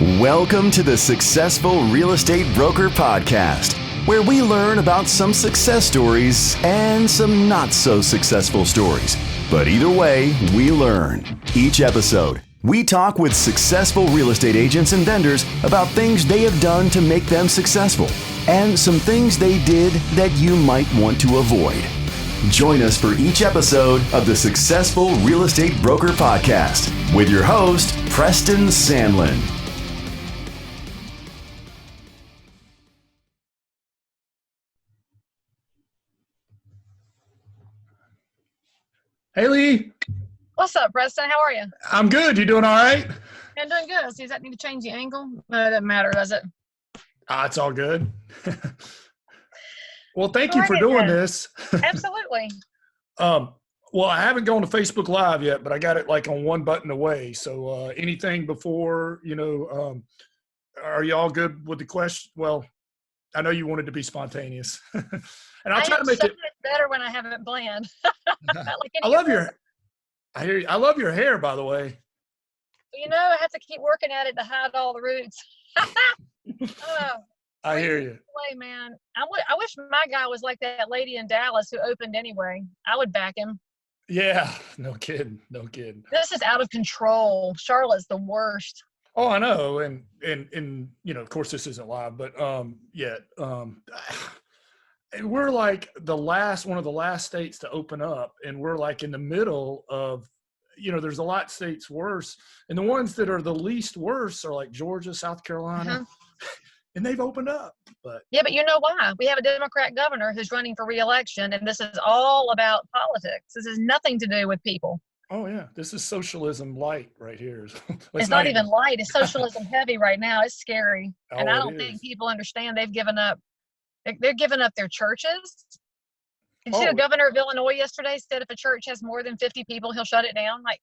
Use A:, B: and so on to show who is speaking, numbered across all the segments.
A: Welcome to the Successful Real Estate Broker Podcast, where we learn about some success stories and some not so successful stories. But either way, we learn. Each episode, we talk with successful real estate agents and vendors about things they have done to make them successful and some things they did that you might want to avoid. Join us for each episode of the Successful Real Estate Broker Podcast with your host, Preston Sandlin.
B: Haley.
C: What's up, Preston? How are you?
B: I'm good. You doing all right?
C: I'm doing good. So does that need to change the angle? No, it doesn't matter, does it?
B: It's all good. Well, thank you for doing this.
C: Absolutely.
B: Well, I haven't gone to Facebook Live yet, but I got it like on one button away. So anything before, are you all good with the question? Well, I know you wanted to be spontaneous. And I'll try to make it
C: better when I haven't planned.
B: I love I hear you. I love your hair, by the way.
C: I have to keep working at it to hide all the roots.
B: I hear you.
C: Way, man. I wish my guy was like that lady in Dallas who opened anyway. I would back him.
B: Yeah, no kidding.
C: This is out of control. Charlotte's the worst.
B: Oh, I know. And of course this isn't live, but we're like one of the last states to open up, and we're like in the middle of, there's a lot of states worse, and the ones that are the least worse are like Georgia, South Carolina, and they've opened up. But
C: you know why? We have a Democrat governor who's running for re-election, and this is all about politics. This has nothing to do with people.
B: Oh yeah, this is socialism light right here.
C: It's not even light. It's socialism heavy right now. It's scary, and I don't think people understand. They've given up. They're giving up their churches. You see the governor of Illinois yesterday said if a church has more than 50 people, he'll shut it down. Like,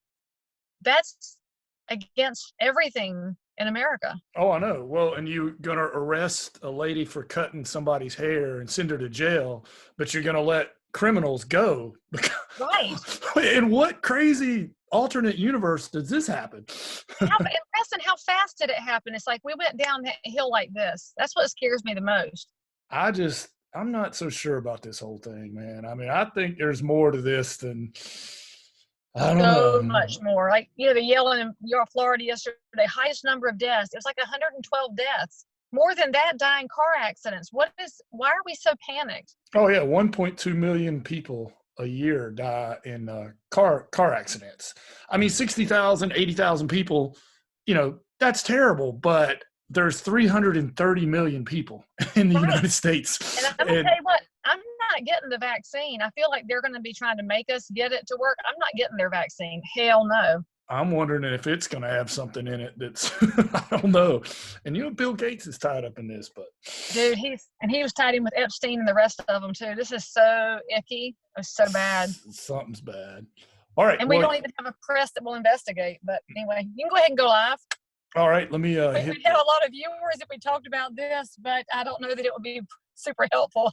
C: that's against everything in America. Oh,
B: I know. Well, and you're going to arrest a lady for cutting somebody's hair and send her to jail, but you're going to let criminals go.
C: Right.
B: In what crazy alternate universe does this happen?
C: And Preston, how fast did it happen? It's like we went down that hill like this. That's what scares me the most.
B: I'm not so sure about this whole thing, man. I mean, I think there's more to this than, I don't know.
C: So much more. Like, they're yelling in Florida yesterday, highest number of deaths. It was like 112 deaths. More than that die in car accidents. Why are we so panicked?
B: Oh, yeah. 1.2 million people a year die in car accidents. I mean, 60,000, 80,000 people, that's terrible, but there's 330 million people in the United States.
C: And I'm going to tell you what, I'm not getting the vaccine. I feel like they're going to be trying to make us get it to work. I'm not getting their vaccine. Hell no.
B: I'm wondering if it's going to have something in it that's, I don't know. And Bill Gates is tied up in this, but.
C: Dude, he was tied in with Epstein and the rest of them too. This is so icky. It's so bad.
B: Something's bad. All right.
C: And we don't even have a press that will investigate. But anyway, you can go ahead and go live.
B: All right, let me
C: we'd have a lot of viewers if we talked about this, but I don't know that it would be super helpful.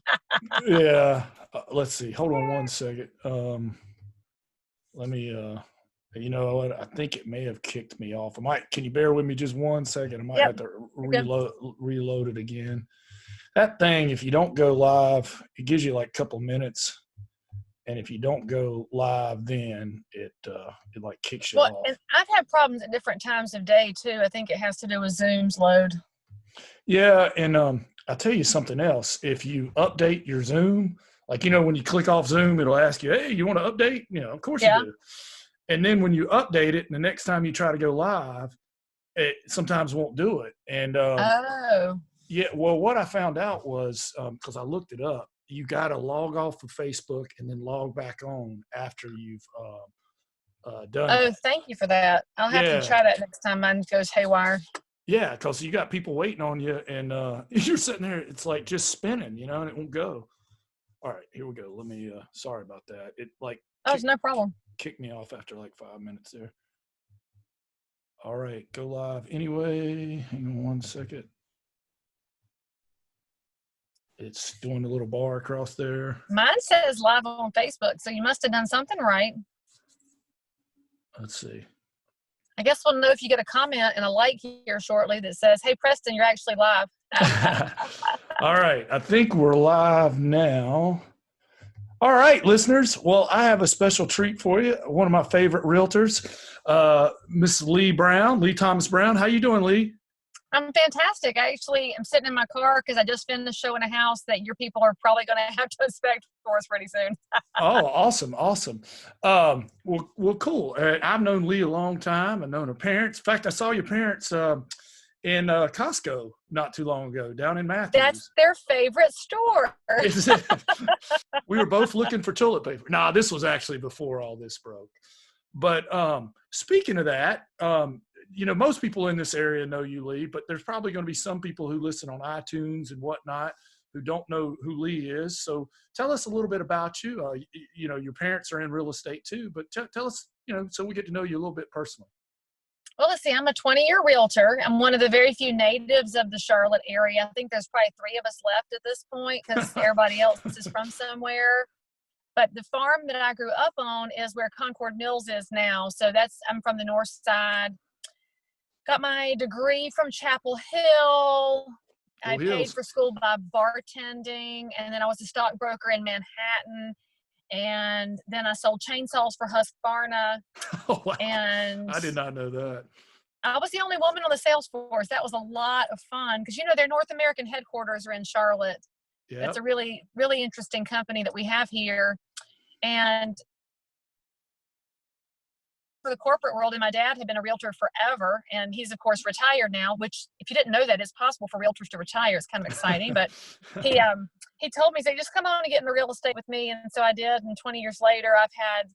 B: Yeah. Let's see. Hold on one second. Let me, you know what? I think it may have kicked me off. Can you bear with me just 1 second? I might have to reload it again. That thing, if you don't go live, it gives you like a couple minutes. And if you don't go live, then it like kicks you off.
C: And I've had problems at different times of day too. I think it has to do with Zoom's load.
B: Yeah, and I'll tell you something else. If you update your Zoom, like when you click off Zoom, it'll ask you, "Hey, you want to update?" Of course you do. And then when you update it, and the next time you try to go live, it sometimes won't do it. And yeah, well, what I found out was because I looked it up. You got to log off of Facebook and then log back on after you've done.
C: Oh, thank you for that. I'll have to try that next time mine goes haywire.
B: Yeah, because you got people waiting on you, and you're sitting there. It's like just spinning, and it won't go. All right, here we go. Let me. Sorry about that. It
C: it's no problem.
B: Kicked me off after like 5 minutes there. All right, go live anyway. Hang on 1 second. It's doing a little bar across there.
C: Mine says live on Facebook, so you must have done something right.
B: Let's see.
C: I guess we'll know if you get a comment and a like here shortly that says, hey, Preston, you're actually live.
B: All right. I think we're live now. All right, listeners. Well, I have a special treat for you. One of my favorite realtors, Miss Leigh Thomas Brown. How you doing, Leigh?
C: I'm fantastic. I actually am sitting in my car because I just finished showing a house that your people are probably going to have to inspect for us pretty soon.
B: Oh, awesome. Well, cool. I've known Leigh a long time. I've known her parents. In fact, I saw your parents in Costco not too long ago down in Matthews.
C: That's their favorite store.
B: We were both looking for toilet paper. Nah, this was actually before all this broke. But speaking of that, most people in this area know you, Leigh, but there's probably going to be some people who listen on iTunes and whatnot who don't know who Leigh is. So tell us a little bit about you. Your parents are in real estate too, but tell us, so we get to know you a little bit personally.
C: Well, let's see, I'm a 20-year realtor. I'm one of the very few natives of the Charlotte area. I think there's probably 3 of us left at this point because everybody else is from somewhere. But the farm that I grew up on is where Concord Mills is now. So I'm from the north side. Got my degree from Chapel Hill. I paid for school by bartending, and then I was a stockbroker in Manhattan. And then I sold chainsaws for Husqvarna.
B: Oh, wow.
C: And
B: I did not know that.
C: I was the only woman on the sales force. That was a lot of fun because, their North American headquarters are in Charlotte. Yep. It's a really, really interesting company that we have here. And for the corporate world, and my dad had been a realtor forever, and he's, of course, retired now, which, if you didn't know that, it's possible for realtors to retire. It's kind of exciting. But he told me, just come on and get into real estate with me. And so I did. And 20 years later, I've had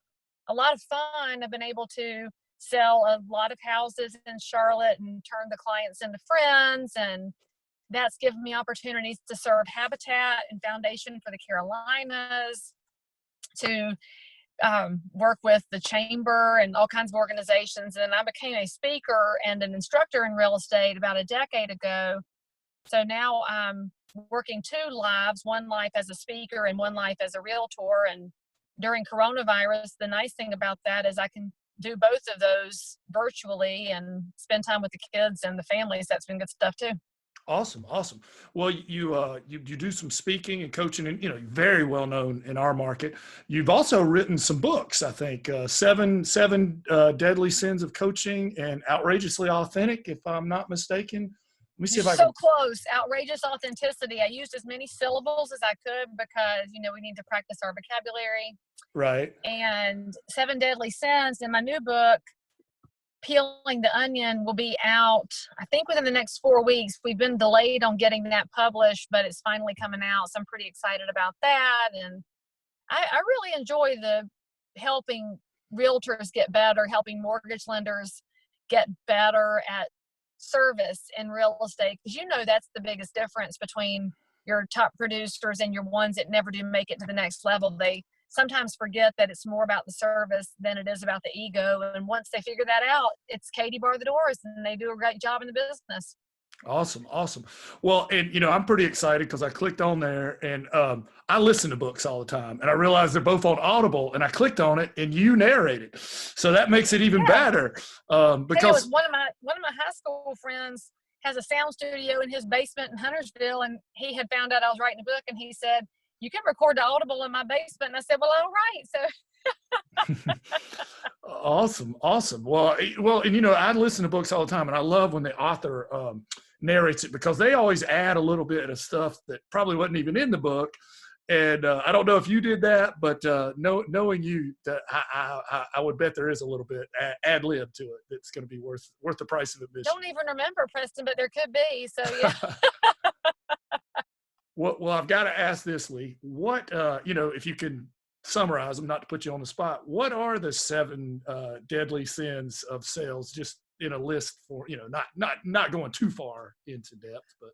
C: a lot of fun. I've been able to sell a lot of houses in Charlotte and turn the clients into friends. And that's given me opportunities to serve Habitat and Foundation for the Carolinas, to work with the chamber and all kinds of organizations. And I became a speaker and an instructor in real estate about a decade ago. So now I'm working 2 lives, one life as a speaker and one life as a realtor. And during coronavirus, the nice thing about that is I can do both of those virtually and spend time with the kids and the families. That's been good stuff too. Awesome.
B: Well, you do some speaking and coaching, and very well known in our market. You've also written some books, I think, seven Deadly Sins of Coaching and Outrageously Authentic, if I'm not mistaken. Let me see if I can.
C: So close. Outrageous Authenticity. I used as many syllables as I could because we need to practice our vocabulary.
B: Right.
C: And 7 Deadly Sins in my new book, Peeling the Onion, will be out, I think, within the next 4 weeks. We've been delayed on getting that published, but it's finally coming out. So I'm pretty excited about that. And I really enjoy the helping realtors get better, helping mortgage lenders get better at service in real estate. Because that's the biggest difference between your top producers and your ones that never do make it to the next level. They sometimes forget that it's more about the service than it is about the ego. And once they figure that out, it's Katie bar the doors, and they do a great job in the business.
B: Awesome. Well, and I'm pretty excited because I clicked on there, and I listen to books all the time, and I realized they're both on Audible, and I clicked on it, and you narrate it, so that makes it even better. Because
C: one of my high school friends has a sound studio in his basement in Huntersville, and he had found out I was writing a book, and he said, you can record the Audible in my basement. And I said, well, all right. So
B: Awesome. Well, and I listen to books all the time, and I love when the author narrates it because they always add a little bit of stuff that probably wasn't even in the book. And I don't know if you did that, but knowing you, that I would bet there is a little bit ad lib to it that's going to be worth the price of admission.
C: Don't even remember, Preston, but there could be. So yeah.
B: Well, I've got to ask this, Leigh. What, if you can summarize them, not to put you on the spot, what are the 7 deadly sins of sales? Just in a list for, not going too far into depth, but.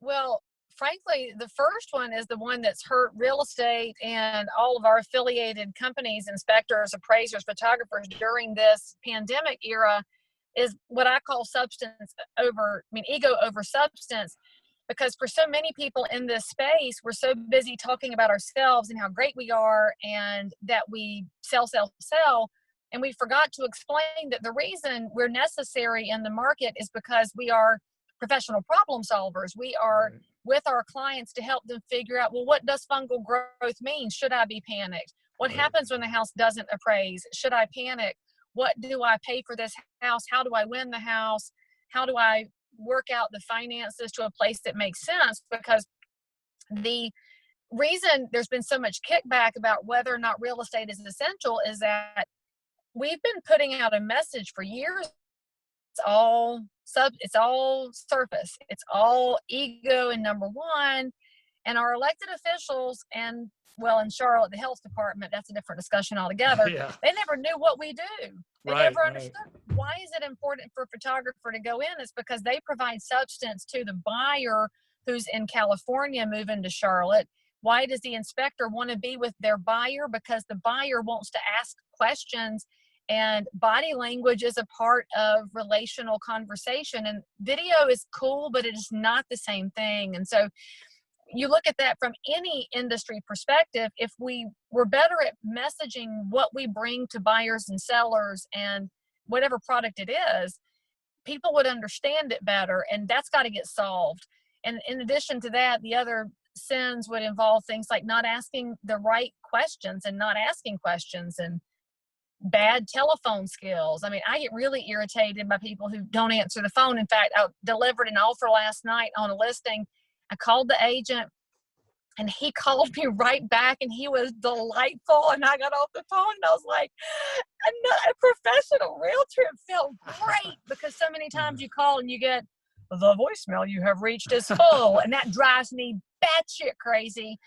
C: Well, frankly, the first one is the one that's hurt real estate and all of our affiliated companies, inspectors, appraisers, photographers during this pandemic era, is what I call ego over substance. Because for so many people in this space, we're so busy talking about ourselves and how great we are and that we sell. And we forgot to explain that the reason we're necessary in the market is because we are professional problem solvers. We are with our clients to help them figure out, well, what does fungal growth mean? Should I be panicked? What happens when the house doesn't appraise? Should I panic? What do I pay for this house? How do I win the house? How do I work out the finances to a place that makes sense? Because the reason there's been so much kickback about whether or not real estate is essential is that we've been putting out a message for years. It's all surface. It's all ego and number one. And our elected officials and, well, in Charlotte, the health department, that's a different discussion altogether. They never knew what we do. They never understood. Why is it important for a photographer to go in? It's because they provide substance to the buyer who's in California moving to Charlotte. Why does the inspector want to be with their buyer? Because the buyer wants to ask questions, and body language is a part of relational conversation. And video is cool, but it is not the same thing. And so you look at that from any industry perspective. If we were better at messaging what we bring to buyers and sellers and whatever product it is, people would understand it better, and that's got to get solved. And in addition to that, the other sins would involve things like not asking the right questions and not asking questions, and bad telephone skills. I mean, I get really irritated by people who don't answer the phone. In fact, I delivered an offer last night on a listing. I called the agent and he called me right back, and he was delightful. And I got off the phone and I was like, a professional realtor. It felt great, because so many times you call and you get, the voicemail you have reached is full. And that drives me batshit crazy,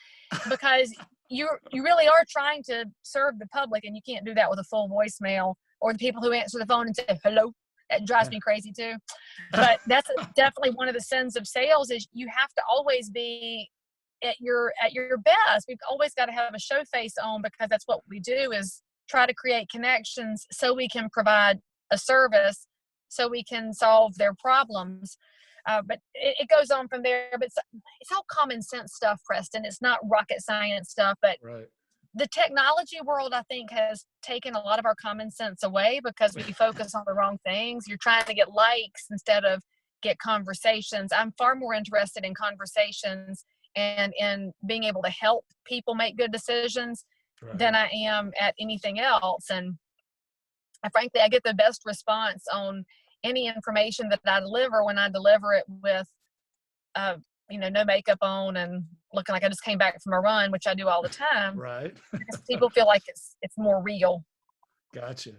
C: because you really are trying to serve the public, and you can't do that with a full voicemail, or the people who answer the phone and say hello. That drives me crazy too. But that's definitely one of the sins of sales, is you have to always be at your best. We've always got to have a show face on, because that's what we do, is try to create connections so we can provide a service, so we can solve their problems. But it goes on from there. But it's all common sense stuff, Preston. It's not rocket science stuff. But the technology world, I think, has taken a lot of our common sense away, because we focus on the wrong things. You're trying to get likes instead of get conversations. I'm far more interested in conversations and in being able to help people make good decisions than I am at anything else. And frankly, I get the best response on any information that I deliver when I deliver it with, no makeup on and looking like I just came back from a run, which I do all the time. Because people feel like it's more real.
B: Gotcha.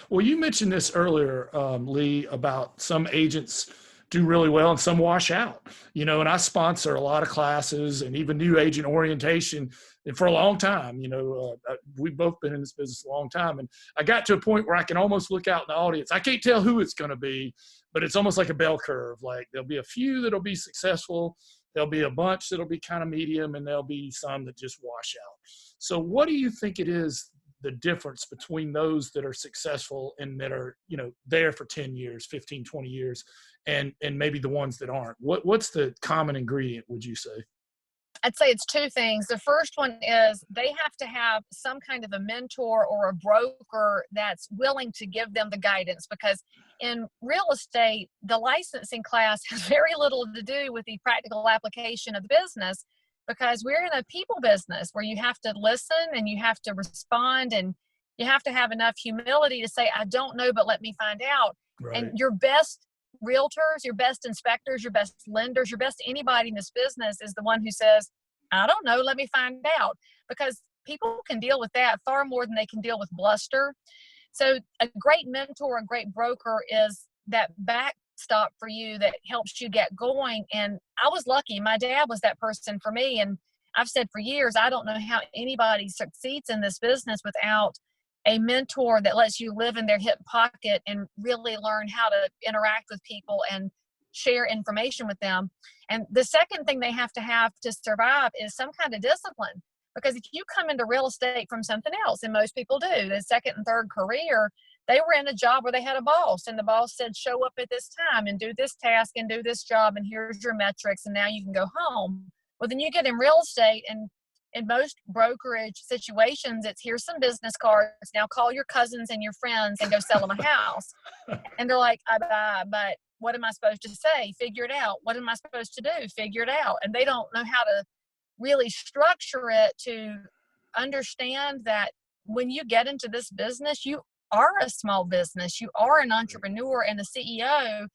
B: Well, you mentioned this earlier, Leigh, about some agents do really well and some wash out, and I sponsor a lot of classes and even new agent orientation. And for a long time, we've both been in this business a long time. And I got to a point where I can almost look out in the audience. I can't tell who it's going to be, but it's almost like a bell curve. Like there'll be a few that'll be successful. There'll be a bunch that'll be kind of medium, and there'll be some that just wash out. So what do you think it is, the difference between those that are successful and that are, there for 10 years, 15, 20 years, and maybe the ones that aren't? What's the common ingredient, would you say?
C: I'd say it's two things. The first one is they have to have some kind of a mentor or a broker that's willing to give them the guidance, because in real estate, the licensing class has very little to do with the practical application of the business, because we're in a people business where you have to listen and you have to respond, and you have to have enough humility to say, I don't know, but let me find out. And your best realtors, your best inspectors, your best lenders, your best anybody in this business is the one who says, I don't know, let me find out. Because people can deal with that far more than they can deal with bluster. So a great mentor, a great broker is that backstop for you that helps you get going. And I was lucky. My dad was that person for me. And I've said for years, I don't know how anybody succeeds in this business without a mentor that lets you live in their hip pocket and really learn how to interact with people and share information with them. And the second thing they have to survive is some kind of discipline. Because if you come into real estate from something else, and most people do, the second and third career, they were in a job where they had a boss, and the boss said, show up at this time and do this task and do this job, and here's your metrics, and now you can go home. Well, then you get in real estate, and in most brokerage situations, it's here's some business cards. Now call your cousins and your friends and go sell them a house. And they're like, but what am I supposed to say? Figure it out. What am I supposed to do? Figure it out. And they don't know how to really structure it to understand that when you get into this business, you are a small business. You are an entrepreneur and a CEO.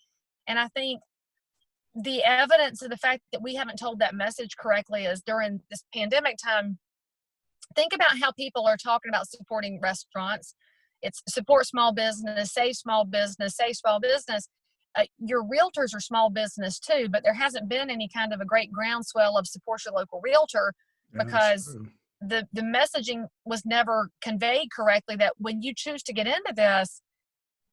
C: And I think the evidence of the fact that we haven't told that message correctly is during this pandemic time. Think about how people are talking about supporting restaurants. It's support small business, save small business, save small business. Your realtors are small business too, but there hasn't been any kind of a great groundswell of support your local realtor because the messaging was never conveyed correctly that when you choose to get into this,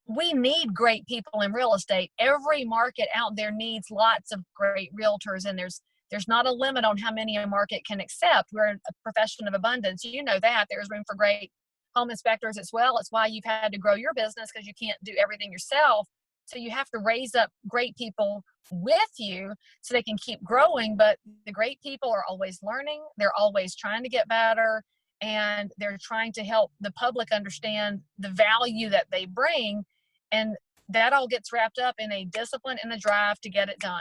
C: we need great people in real estate. Every market out there needs lots of great realtors, and there's not a limit on how many a market can accept. We're a profession of abundance. You know that. There's room for great home inspectors as well. It's why you've had to grow your business, because you can't do everything yourself. So you have to raise up great people with you so they can keep growing. But the great people are always learning. They're always trying to get better, and they're trying to help the public understand the value that they bring. And that all gets wrapped up in a discipline and a drive to get it done.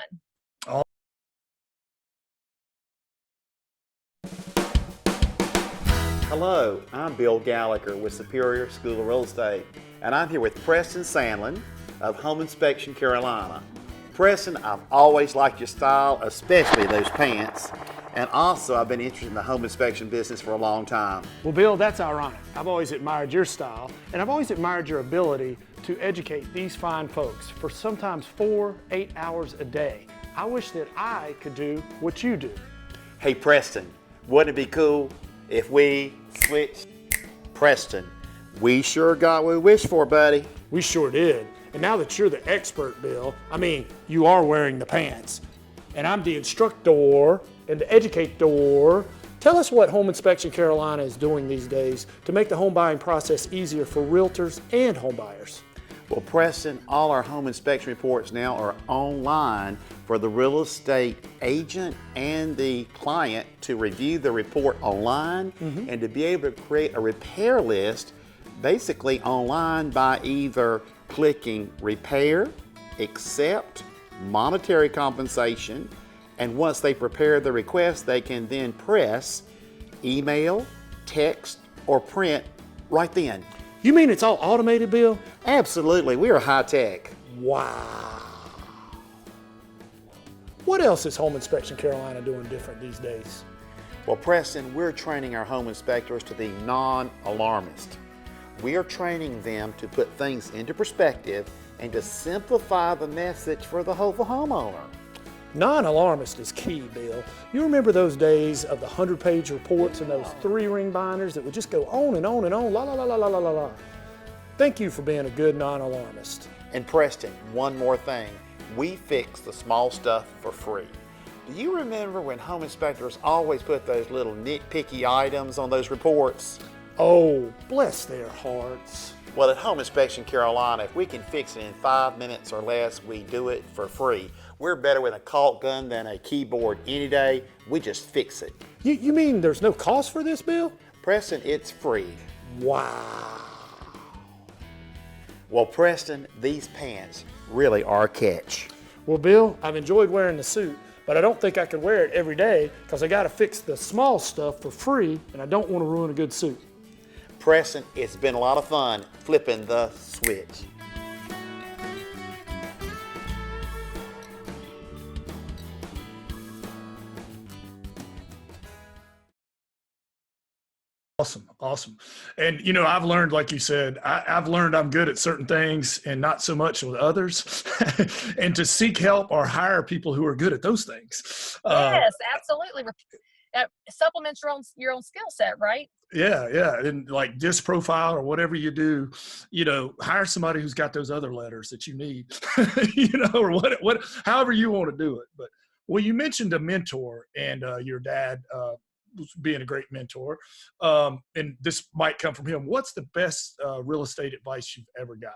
D: Hello, I'm Bill Gallagher with Superior School of Real Estate, and I'm here with Preston Haley of Home Inspection Carolina. Preston, I've always liked your style, especially those pants, and also I've been interested in the home inspection business for a long time.
E: Well, Bill, that's ironic. I've always admired your style, and I've always admired your ability to educate these fine folks for sometimes 4-8 hours a day. I wish that I could do what you do.
D: Hey Preston, wouldn't it be cool if we switched? Preston, we sure got what we wished for, buddy.
E: We sure did. And now that you're the expert, Bill, I mean, you are wearing the pants, and I'm the instructor and the educator. Tell us what Home Inspection Carolina is doing these days to make the home buying process easier for realtors and home buyers.
D: Well, Preston, all our home inspection reports now are online for the real estate agent and the client to review the report online and to be able to create a repair list basically online by either clicking repair, accept, monetary compensation, and once they prepare the request, they can then press email, text, or print right then.
E: You mean it's all automated, Bill?
D: Absolutely, we are high tech.
E: Wow. What else is Home Inspection Carolina doing different these days?
D: Well, Preston, we're training our home inspectors to be non-alarmist. We are training them to put things into perspective and to simplify the message for the homeowner.
E: Non-alarmist is key, Bill. You remember those days of the 100-page reports and those 3-ring binders that would just go on and on and on, la la la la la la la. Thank you for being a good non-alarmist.
D: And Preston, one more thing. We fix the small stuff for free. Do you remember when home inspectors always put those little nitpicky items on those reports?
E: Oh, bless their hearts.
D: Well, at Home Inspection Carolina, if we can fix it in 5 minutes or less, we do it for free. We're better with a caulk gun than a keyboard any day. We just fix it.
E: You mean there's no cost for this, Bill?
D: Preston, it's free.
E: Wow.
D: Well, Preston, these pants really are a catch.
E: Well, Bill, I've enjoyed wearing the suit, but I don't think I could wear it every day because I got to fix the small stuff for free, and I don't want to ruin a good suit.
D: Preston, it's been a lot of fun flipping the switch.
B: Awesome. And, you know, I've learned, like you said, I've learned I'm good at certain things and not so much with others. And to seek help or hire people who are good at those things.
C: Yes, absolutely. Supplements your own skill set, right?
B: Yeah. And like disc profile or whatever you do, you know, hire somebody who's got those other letters that you need, you know, or what, however you want to do it. But, well, you mentioned a mentor and your dad being a great mentor. And this might come from him. What's the best real estate advice you've ever got?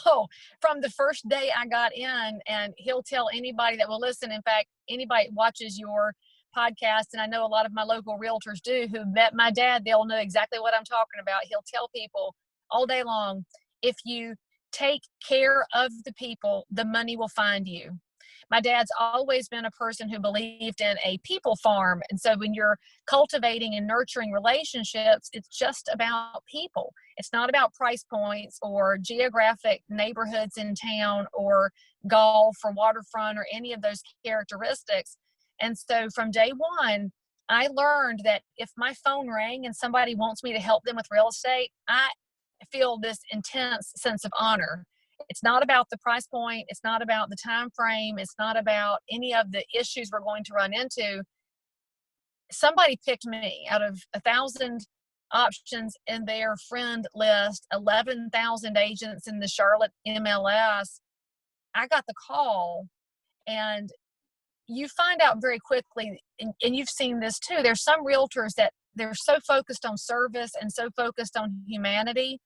C: Oh, from the first day I got in, and he'll tell anybody that will listen. In fact, anybody watches your podcast, and I know a lot of my local realtors do, who met my dad. They'll know exactly what I'm talking about. He'll tell people all day long, if you take care of the people, the money will find you. My dad's always been a person who believed in a people farm. And so when you're cultivating and nurturing relationships, it's just about people. It's not about price points or geographic neighborhoods in town or golf or waterfront or any of those characteristics. And so from day one, I learned that if my phone rang and somebody wants me to help them with real estate, I feel this intense sense of honor. It's not about the price point. It's not about the time frame. It's not about any of the issues we're going to run into. Somebody picked me out of 1,000 options in their friend list, 11,000 agents in the Charlotte MLS. I got the call, and you find out very quickly, and you've seen this too, there's some realtors that they're so focused on service and so focused on humanity,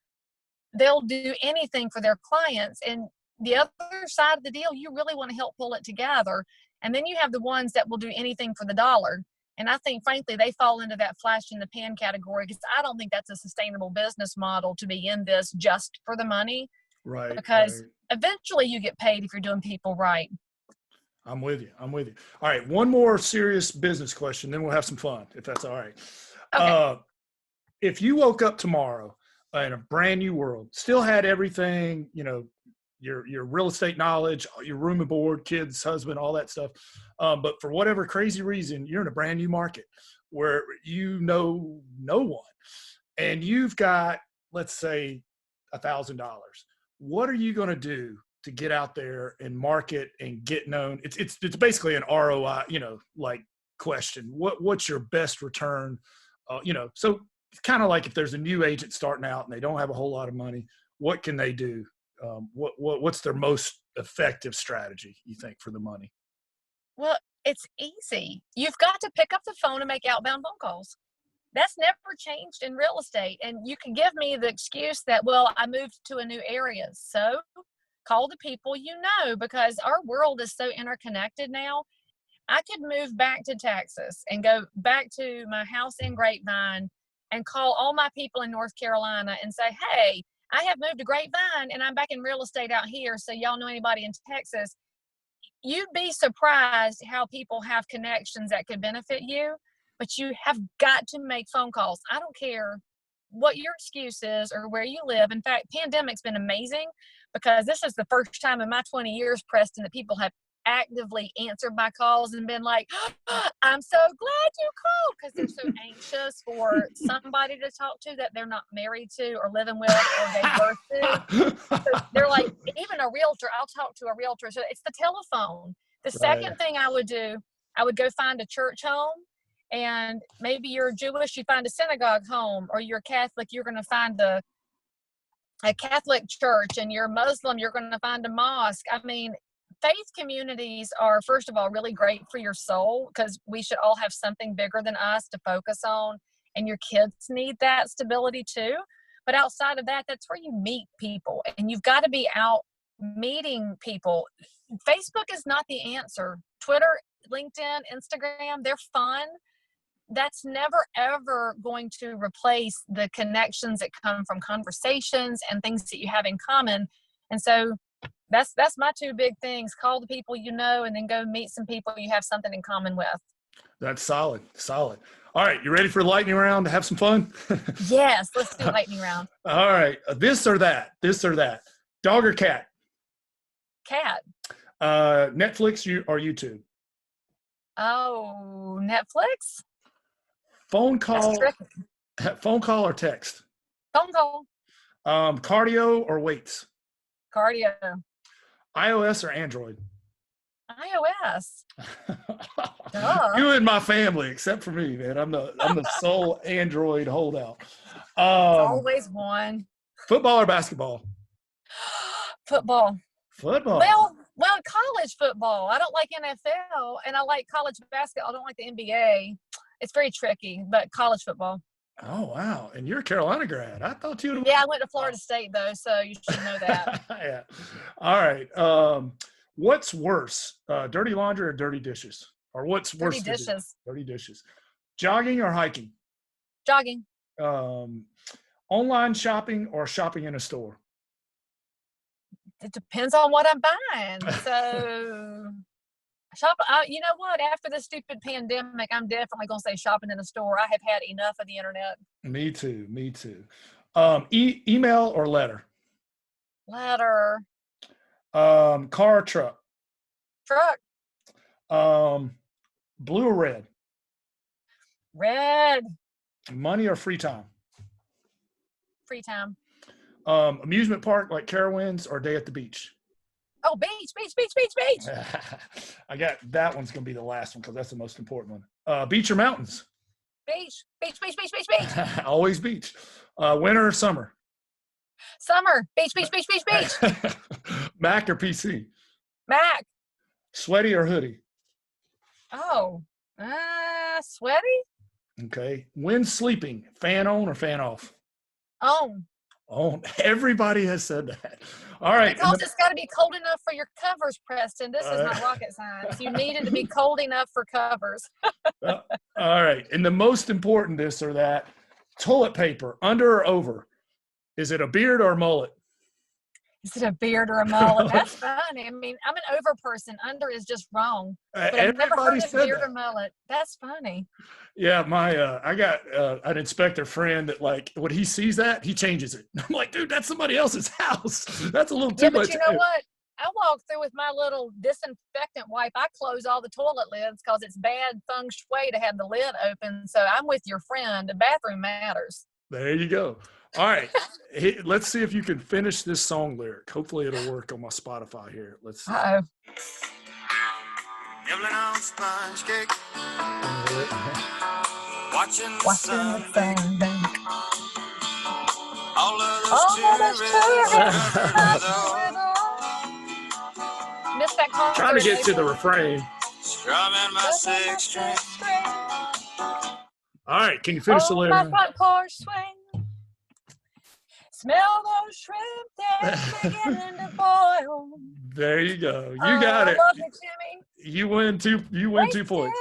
C: they'll do anything for their clients. And the other side of the deal, you really want to help pull it together. And then you have the ones that will do anything for the dollar. And I think, frankly, they fall into that flash in the pan category, because I don't think that's a sustainable business model to be in this just for the money.
B: Right.
C: Because eventually you get paid if you're doing people right.
B: I'm with you. All right. One more serious business question, then we'll have some fun, if that's all right.
C: Okay.
B: If you woke up tomorrow in a brand new world, still had everything, your real estate knowledge, your room and board, kids, husband, all that stuff. But for whatever crazy reason, you're in a brand new market where you know no one, and you've got, let's say, $1,000. What are you going to do to get out there and market and get known? It's basically an ROI, question. What's your best return? So it's kind of like if there's a new agent starting out and they don't have a whole lot of money, what can they do? What's their most effective strategy, you think, for the money?
C: Well, it's easy. You've got to pick up the phone and make outbound phone calls. That's never changed in real estate. And you can give me the excuse that, well, I moved to a new area. So call the people you know, because our world is so interconnected now. I could move back to Texas and go back to my house in Grapevine and call all my people in North Carolina and say, hey, I have moved to Grapevine and I'm back in real estate out here. So y'all know anybody in Texas? You'd be surprised how people have connections that could benefit you, but you have got to make phone calls. I don't care what your excuse is or where you live. In fact, pandemic's been amazing, because this is the first time in my 20 years, Preston, that people have actively answered my calls and been like, oh, I'm so glad you called, because they're so anxious for somebody to talk to that they're not married to or living with or gave birth to. So they're like, even a realtor, I'll talk to a realtor. So it's the telephone. The second thing I would do, I would go find a church home. And maybe you're Jewish, you find a synagogue home, or you're Catholic, you're going to find a Catholic church, and you're Muslim, you're going to find a mosque. I mean, faith communities are, first of all, really great for your soul, because we should all have something bigger than us to focus on, and your kids need that stability too. But outside of that, that's where you meet people, and you've got to be out meeting people. Facebook is not the answer. Twitter, LinkedIn, Instagram, they're fun. That's never, ever going to replace the connections that come from conversations and things that you have in common. And so that's my two big things. Call the people you know, and then go meet some people you have something in common with.
B: That's solid. All right, you ready for lightning round to have some fun?
C: Yes, let's do lightning round.
B: All right, this or that. Dog or cat?
C: Cat.
B: Netflix or YouTube?
C: Oh, Netflix?
B: Phone call or text?
C: Phone call.
B: Cardio or weights?
C: Cardio.
B: iOS or Android?
C: iOS.
B: You and my family, except for me, man. I'm the sole Android holdout.
C: Always one.
B: Football or basketball?
C: Football. Well, college football. I don't like NFL, and I like college basketball. I don't like the NBA. It's very tricky, but college football.
B: Oh, wow. And you're a Carolina grad. I thought you would.
C: Yeah, I went to Florida State, though, so you should know that.
B: Yeah. All right. What's worse, dirty laundry or dirty dishes? Or what's worse?
C: Dirty dishes.
B: Dirty dishes. Jogging or hiking?
C: Jogging.
B: Online shopping or shopping in a store?
C: It depends on what I'm buying. So you know what? After this stupid pandemic, I'm definitely going to say shopping in a store. I have had enough of the internet.
B: Me too. Email or letter?
C: Letter.
B: Car or truck?
C: Truck.
B: Blue or red?
C: Red.
B: Money or free time?
C: Free time.
B: Amusement park like Carowinds or day at the beach?
C: Oh, beach.
B: I got that one's going to be the last one because that's the most important one. Beach or mountains?
C: Beach.
B: Always beach. Winter or summer?
C: Summer. Beach.
B: Mac or PC?
C: Mac.
B: Sweaty or hoodie?
C: Oh, sweaty.
B: Okay. When sleeping, fan on or fan off?
C: On.
B: Everybody has said that. All right.
C: Because it's got to be cold enough for your covers, Preston. This is not rocket science. You need it to be cold enough for covers.
B: All right. And the most important this or that, toilet paper, under or over? Is it a beard or a mullet?
C: Is it a beard or a mullet? That's funny. I mean, I'm an over person. Under is just wrong. But I've never heard of beard or mullet. That's funny.
B: Yeah, I got an inspector friend that, like, when he sees that, he changes it. I'm like, dude, that's somebody else's house. That's a little too much.
C: But you know what? I walk through with my little disinfectant wipe. I close all the toilet lids because it's bad feng shui to have the lid open. So I'm with your friend. The bathroom matters.
B: There you go. All right. Let's see if you can finish this song lyric. Hopefully it'll work on my Spotify here. Let's see.
C: Uh-oh.
F: Nibbling on sponge cake. Watching the sun
C: bake.
F: All of those
C: Missed that concert.
B: Trying to get to the refrain.
F: strumming my six string.
B: All right. Can you finish the lyric?
C: My front porch swing. Smell those shrimp that's beginning to boil.
B: There you go. You got it.
C: I love you, Jimmy.
B: You win 2 points.
C: Away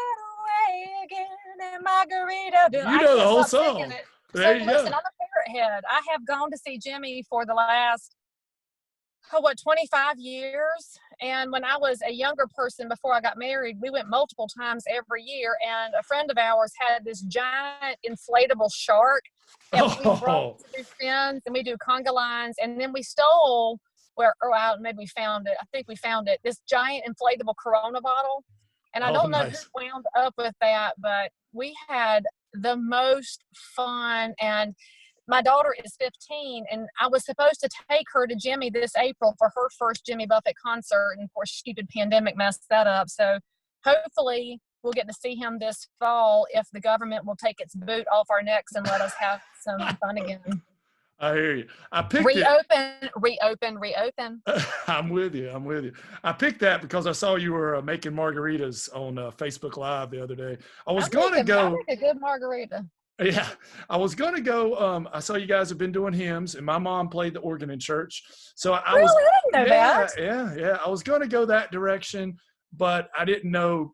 C: again in Margaritaville.
B: You know the whole song. There you go.
C: Listen, I'm a parrot head. I have gone to see Jimmy for the last 25 years. And when I was a younger person before I got married, we went multiple times every year. And a friend of ours had this giant inflatable shark that we brought to friends, and we do conga lines. And then we stole, maybe we found it. I think we found it. This giant inflatable Corona bottle. And I don't know who wound up with that, but we had the most fun. And my daughter is 15, and I was supposed to take her to Jimmy this April for her first Jimmy Buffett concert, and of course, stupid pandemic messed that up. So hopefully we'll get to see him this fall if the government will take its boot off our necks and let us have some fun again.
B: I hear you. I picked
C: reopen.
B: I'm with you. I picked that because I saw you were making margaritas on Facebook Live the other day. I was going to go.
C: I make a good margarita.
B: Yeah, I was going to go. I saw you guys have been doing hymns, and my mom played the organ in church. So I
C: didn't know that.
B: Yeah. I was going to go that direction, but I didn't know.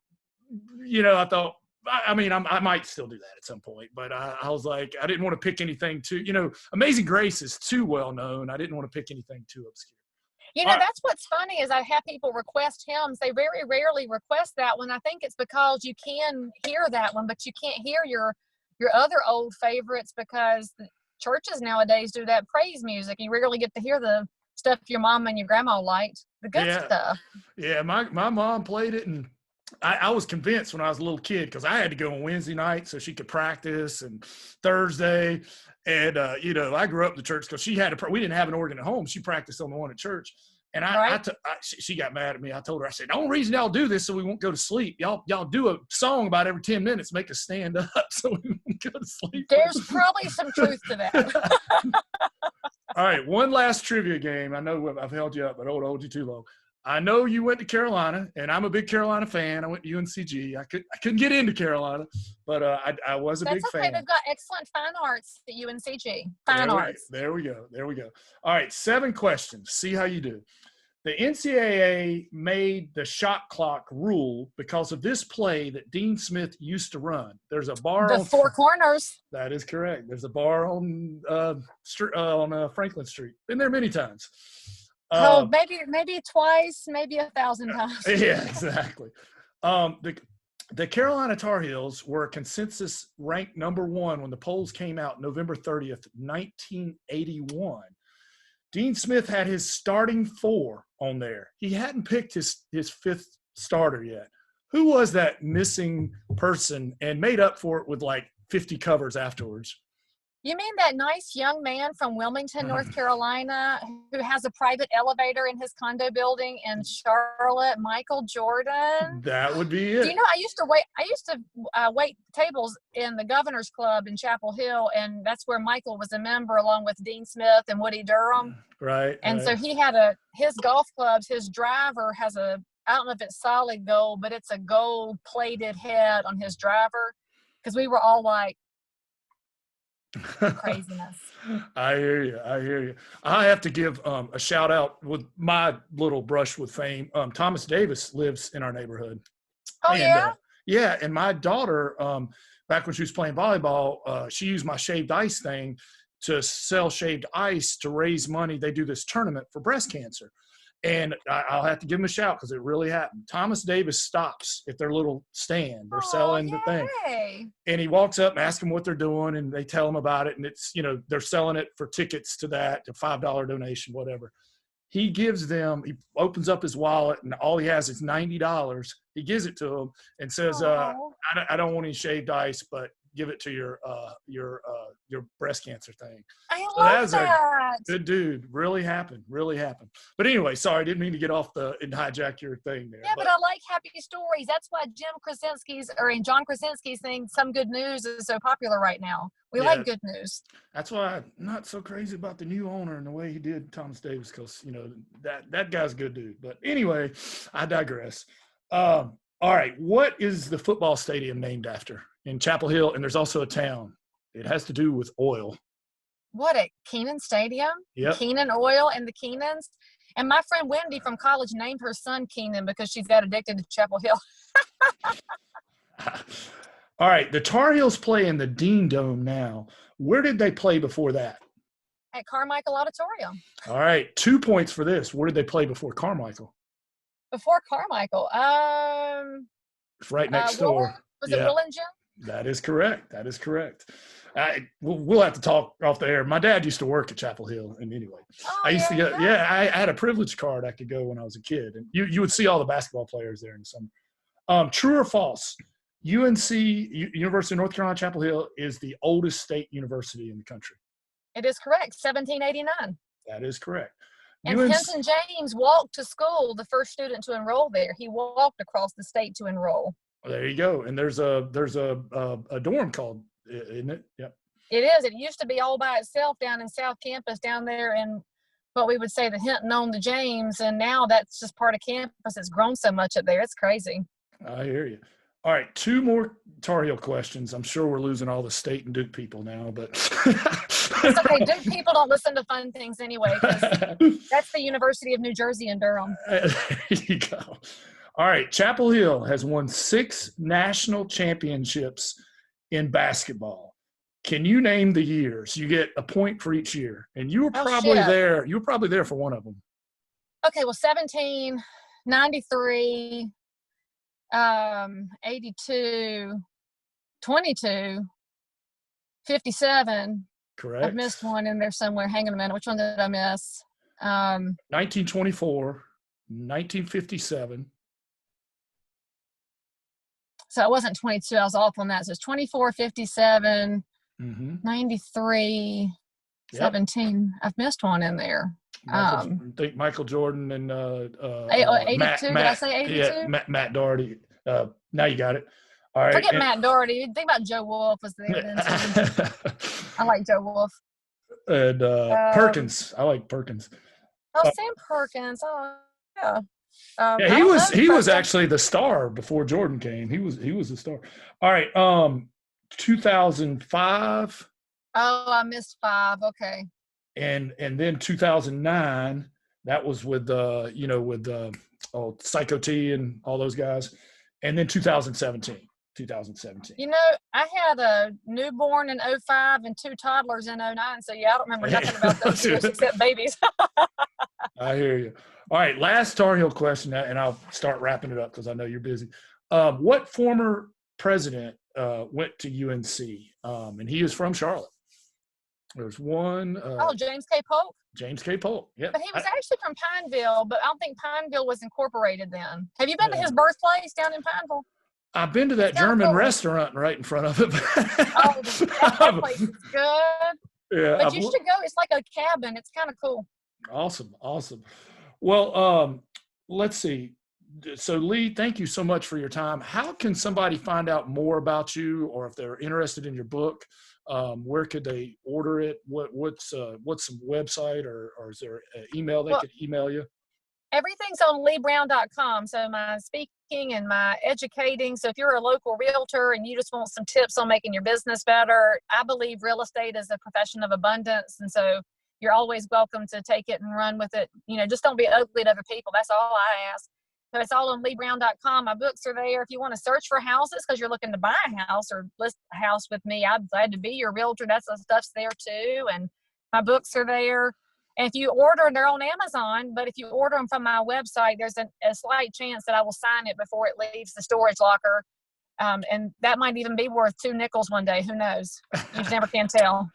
B: I thought. I mean, I might still do that at some point, but I was like, I didn't want to pick anything too. Amazing Grace is too well known. I didn't want to pick anything too obscure.
C: That's what's funny is I have people request hymns. They very rarely request that one. I think it's because you can hear that one, but you can't hear your other old favorites because the churches nowadays do that praise music. You rarely get to hear the stuff your mom and your grandma liked, the good stuff.
B: Yeah, my mom played it, and I was convinced when I was a little kid because I had to go on Wednesday night so she could practice, and Thursday. And, I grew up in the church because we didn't have an organ at home. She practiced on the one at church. And she got mad at me. I told her, I said, the only reason y'all do this so we won't go to sleep. Y'all do a song about every 10 minutes, make us stand up so we won't go to sleep.
C: There's probably some truth to that.
B: All right, one last trivia game. I know I've held you up, but I don't hold you too long. I know you went to Carolina, and I'm a big Carolina fan. I went to UNCG. I couldn't get into Carolina, but I was a big fan.
C: That's okay. They've got excellent fine arts at UNCG. Fine arts.
B: There we go. All right, 7 questions. See how you do. The NCAA made the shot clock rule because of this play that Dean Smith used to run. There's a bar
C: The
B: on
C: Four Corners.
B: That is correct. There's a bar on Franklin Street. Been there many times.
C: Maybe twice, maybe 1,000 times.
B: Yeah, exactly. The Carolina Tar Heels were consensus ranked number 1 when the polls came out November 30th, 1981. Dean Smith had his starting 4 on there. He hadn't picked his 5th starter yet. Who was that missing person and made up for it with like 50 covers afterwards?
C: You mean that nice young man from Wilmington, North Carolina, who has a private elevator in his condo building in Charlotte, Michael Jordan?
B: That would be it.
C: Do you know, I used to wait tables in the Governor's Club in Chapel Hill, and that's where Michael was a member along with Dean Smith and Woody Durham.
B: Right.
C: And so he had his golf clubs, his driver has I don't know if it's solid gold, but it's a gold plated head on his driver, because we were all like, craziness.
B: I hear you. I have to give a shout out with my little brush with fame. Thomas Davis lives in our neighborhood.
C: Oh, yeah?
B: Yeah, and my daughter, back when she was playing volleyball, she used my shaved ice thing to sell shaved ice to raise money. They do this tournament for breast cancer. And I'll have to give him a shout because it really happened. Thomas Davis stops at their little stand. They're selling the thing. And he walks up and asks them what they're doing, and they tell him about it. And it's, they're selling it for tickets to that, a $5 donation, whatever. He gives them, he opens up his wallet, and all he has is $90. He gives it to them and says, I don't want any shaved ice, but give it to your breast cancer thing.
C: I love that.
B: Good dude. Really happened. But anyway, sorry, I didn't mean to get off and hijack your thing there.
C: Yeah, but I like happy stories. That's why John Krasinski's thing, Some Good News, is so popular right now. We like good news.
B: That's why I'm not so crazy about the new owner and the way he did Thomas Davis, because that guy's a good dude. But anyway, I digress. All right, what is the football stadium named after? In Chapel Hill, and there's also a town. It has to do with oil.
C: What, at Keenan Stadium?
B: Yep.
C: Keenan Oil and the Keenans. And my friend Wendy from college named her son Keenan because she's got addicted to Chapel Hill.
B: All right, the Tar Heels play in the Dean Dome now. Where did they play before that?
C: At Carmichael Auditorium.
B: All right, 2 points for this. Where did they play before Carmichael?
C: Before Carmichael?
B: It's right next door.
C: Was it Willingen?
B: That is correct. We'll have to talk off the air. My dad used to work at Chapel Hill, and anyway, I used to go. Yeah, I had a privilege card. I could go when I was a kid, and you would see all the basketball players there in the summer. True or false? UNC, University of North Carolina, Chapel Hill, is the oldest state university in the country.
C: It is correct. 1789.
B: That is correct.
C: And Hinton James walked to school, the first student to enroll there. He walked across the state to enroll.
B: There you go. And there's a dorm called, isn't it? Yep.
C: It is. It used to be all by itself down in South Campus, down there in what we would say the Hinton on the James. And now that's just part of campus. It's grown so much up there. It's crazy.
B: I hear you. All right. 2 more Tar Heel questions. I'm sure we're losing all the State and Duke people now, but
C: it's okay. Duke people don't listen to fun things anyway, because that's the University of New Jersey in Durham.
B: There you go. All right, Chapel Hill has won 6 national championships in basketball. Can you name the years? You get a point for each year, and you were probably there. You were probably there for one of them.
C: Okay, well, 17, 93, 82, 22, 57.
B: Correct.
C: I've missed one in there somewhere. Hang on a minute. Which one did I miss?
B: 1924, 1957.
C: So it wasn't 22. I was off on that. So it's 24, 57, 93, 17. I've missed one in there.
B: I think Michael Jordan and
C: 82. Did I say 82?
B: Yeah, Matt Doherty. Now you got it. All right.
C: Forget Matt Doherty. Think about Joe Wolf was there then too. I like Joe Wolf.
B: And Perkins. I like Perkins.
C: Oh, Sam Perkins. Oh, yeah.
B: He was actually the star before Jordan came. He was the star. All right. 2005.
C: Oh, I missed 5. Okay.
B: And then 2009, That was with Psycho T and all those guys. And then 2017.
C: You know, I had a newborn in 05 and 2 toddlers in 09. So yeah, I don't remember nothing about those years except babies.
B: I hear you. All right, last Tar Heel question, and I'll start wrapping it up because I know you're busy. What former president went to UNC? And he is from Charlotte. There's one.
C: James K. Polk.
B: James K. Polk. Yeah.
C: But he was actually from Pineville, but I don't think Pineville was incorporated then. Have you been to his birthplace down in Pineville?
B: I've been to that German restaurant right in front of it.
C: That place is good.
B: Yeah.
C: But you should go. It's like a cabin. It's kind of cool.
B: Awesome. Well, let's see. So, Leigh, thank you so much for your time. How can somebody find out more about you, or if they're interested in your book, where could they order it? What's some website, or is there an email they could email you?
C: Everything's on leighbrown.com. So my speaking and my educating. So if you're a local realtor and you just want some tips on making your business better, I believe real estate is a profession of abundance. And so you're always welcome to take it and run with it. You know, just don't be ugly to other people. That's all I ask. So it's all on leighbrown.com. My books are there. If you want to search for houses because you're looking to buy a house or list a house with me, I'm glad to be your realtor. That's the stuff's there too. And my books are there. And if you order, they're on Amazon, but if you order them from my website, there's a slight chance that I will sign it before it leaves the storage locker. And that might even be worth 2 nickels one day. Who knows? You never can tell.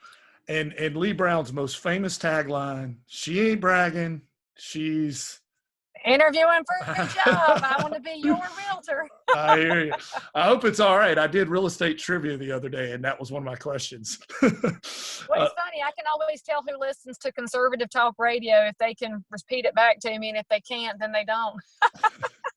B: And Leigh Brown's most famous tagline, she ain't bragging, she's
C: interviewing for a good job. I want to be your realtor.
B: I hear you. I hope it's all right. I did real estate trivia the other day, and that was one of my questions.
C: Well, it's funny. I can always tell who listens to conservative talk radio if they can repeat it back to me, and if they can't, then they don't.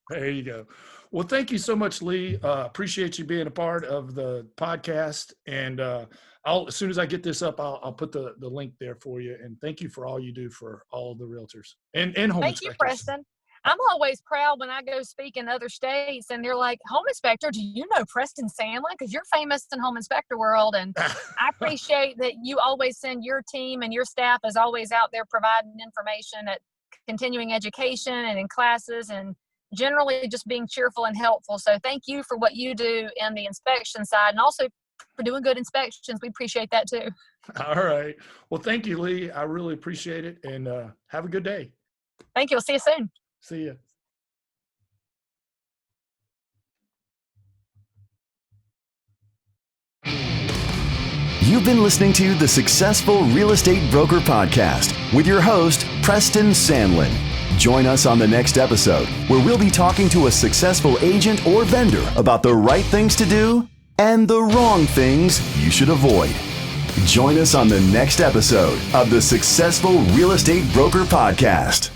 B: There you go. Well, thank you so much, Leigh. Appreciate you being a part of the podcast. And as soon as I get this up, I'll put the link there for you. And thank you for all you do for all of the realtors and home inspectors. Thank you, Preston.
C: I'm always proud when I go speak in other states and they're like, home inspector, do you know Preston Sandlin? Because you're famous in home inspector world. And I appreciate that you always send your team, and your staff is always out there providing information at continuing education and in classes, and generally just being cheerful and helpful. So thank you for what you do in the inspection side, and also for doing good inspections. We appreciate that too.
B: All right. Well, thank you, Leigh. I really appreciate it. And have a good day.
C: Thank you. We'll see you soon.
B: See ya.
A: You've been listening to the Successful Real Estate Broker Podcast with your host, Preston Sandlin. Join us on the next episode, where we'll be talking to a successful agent or vendor about the right things to do and the wrong things you should avoid. Join us on the next episode of the Successful Real Estate Broker Podcast.